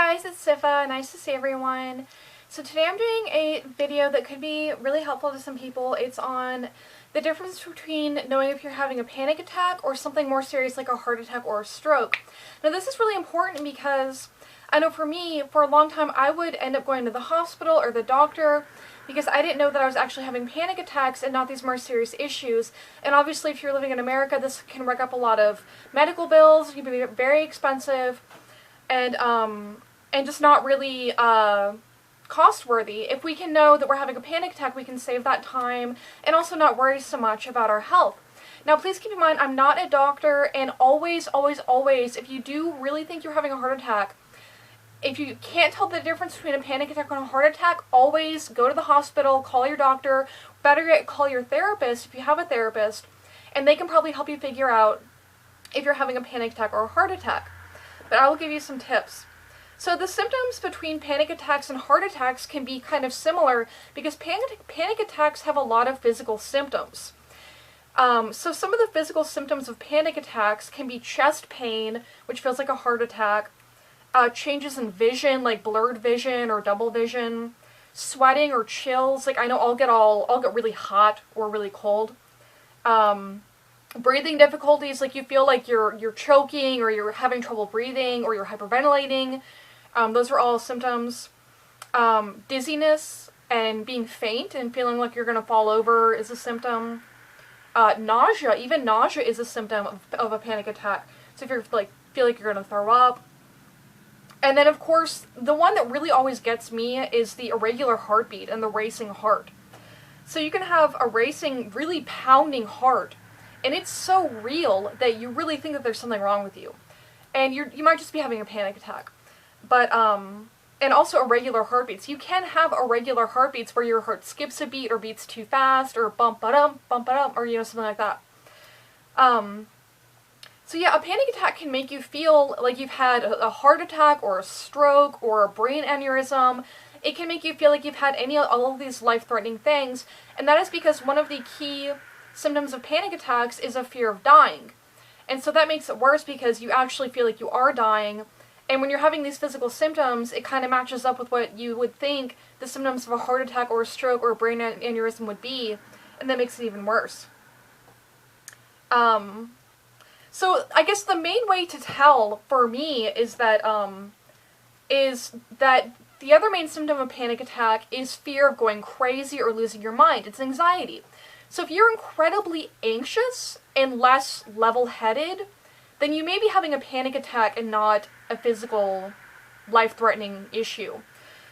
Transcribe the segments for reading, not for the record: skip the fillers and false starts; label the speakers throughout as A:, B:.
A: guys, it's Siffa. Nice to see everyone. So today I'm doing a video that could be really helpful to some people. It's on the difference between knowing if you're having a panic attack or something more serious like a heart attack or a stroke. Now this is really important because I know for me, for a long time, I would end up going to the hospital or the doctor because I didn't know that I was actually having panic attacks and not these more serious issues. And obviously if you're living in America, this can rack up a lot of medical bills. It can be very expensive and just not really cost-worthy. If we can know that we're having a panic attack, we can save that time and also not worry so much about our health. Now please keep in mind, I'm not a doctor, and always, always, always, if you do really think you're having a heart attack, if you can't tell the difference between a panic attack and a heart attack, always go to the hospital, call your doctor, better yet, call your therapist if you have a therapist, and they can probably help you figure out if you're having a panic attack or a heart attack. But I will give you some tips. So the symptoms between panic attacks and heart attacks can be kind of similar because panic attacks have a lot of physical symptoms. So some of the physical symptoms of panic attacks can be chest pain, which feels like a heart attack, changes in vision, like blurred vision or double vision, sweating or chills, like I know I'll get really hot or really cold, breathing difficulties, like you feel like you're choking or you're having trouble breathing or you're hyperventilating. Those are all symptoms. Dizziness and being faint and feeling like you're going to fall over is a symptom. Nausea, even nausea is a symptom of a panic attack. So if you feel like you're going to throw up. And then of course, the one that really always gets me is the irregular heartbeat and the racing heart. So you can have a racing, really pounding heart, and it's so real that you really think that there's something wrong with you. And you might just be having a panic attack. But, and also irregular heartbeats. You can have irregular heartbeats where your heart skips a beat or beats too fast or bump-a-dum, or, something like that. So yeah, a panic attack can make you feel like you've had a heart attack or a stroke or a brain aneurysm. It can make you feel like you've had all of these life-threatening things, and that is because one of the key symptoms of panic attacks is a fear of dying. And so that makes it worse because you actually feel like you are dying, and when you're having these physical symptoms, it kind of matches up with what you would think the symptoms of a heart attack or a stroke or a brain aneurysm would be, and that makes it even worse. So I guess the main way to tell for me is that the other main symptom of a panic attack is fear of going crazy or losing your mind. It's anxiety. So if you're incredibly anxious and less level-headed, then you may be having a panic attack and not a physical, life-threatening issue.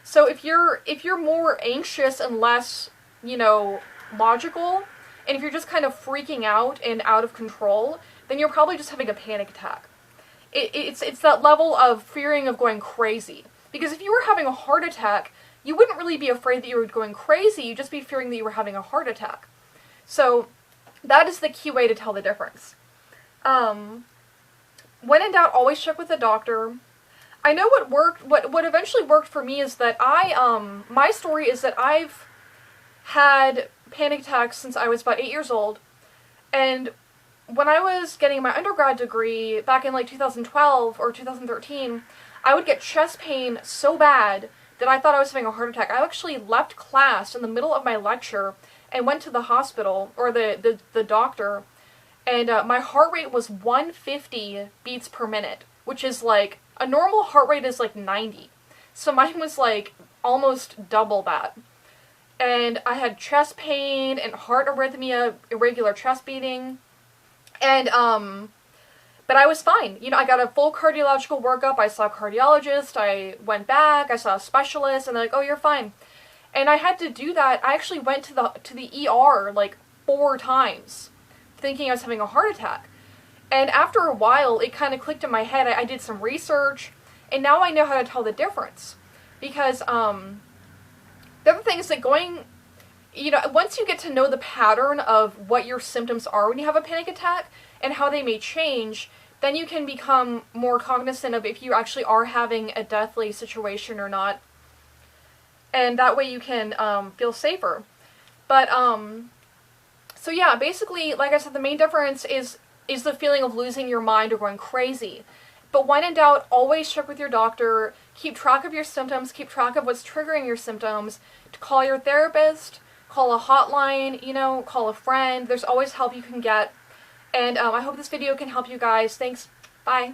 A: So if you're more anxious and less, logical, and if you're just kind of freaking out and out of control, then you're probably just having a panic attack. It's that level of fearing of going crazy. Because if you were having a heart attack, you wouldn't really be afraid that you were going crazy, you'd just be fearing that you were having a heart attack. So that is the key way to tell the difference. When in doubt, always check with a doctor. I know what eventually worked for me is that my story is that I've had panic attacks since I was about 8 years old, and when I was getting my undergrad degree back in 2012 or 2013, I would get chest pain so bad that I thought I was having a heart attack. I actually left class in the middle of my lecture and went to the hospital, or the doctor, and my heart rate was 150 beats per minute, which is a normal heart rate is 90. So mine was almost double that. And I had chest pain and heart arrhythmia, irregular chest beating. And, but I was fine. I got a full cardiological workup, I saw a cardiologist, I went back, I saw a specialist, and they're like, oh, you're fine. And I had to do that. I actually went to the ER 4 times, thinking I was having a heart attack. And after a while, it kind of clicked in my head. I did some research, and now I know how to tell the difference. Because, the other thing is that once you get to know the pattern of what your symptoms are when you have a panic attack and how they may change, then you can become more cognizant of if you actually are having a deathly situation or not. And that way you can feel safer. But, so yeah, basically, like I said, the main difference is the feeling of losing your mind or going crazy. But when in doubt, always check with your doctor. Keep track of your symptoms. Keep track of what's triggering your symptoms. To call your therapist, call a hotline, you know, call a friend. There's always help you can get. And I hope this video can help you guys. Thanks. Bye.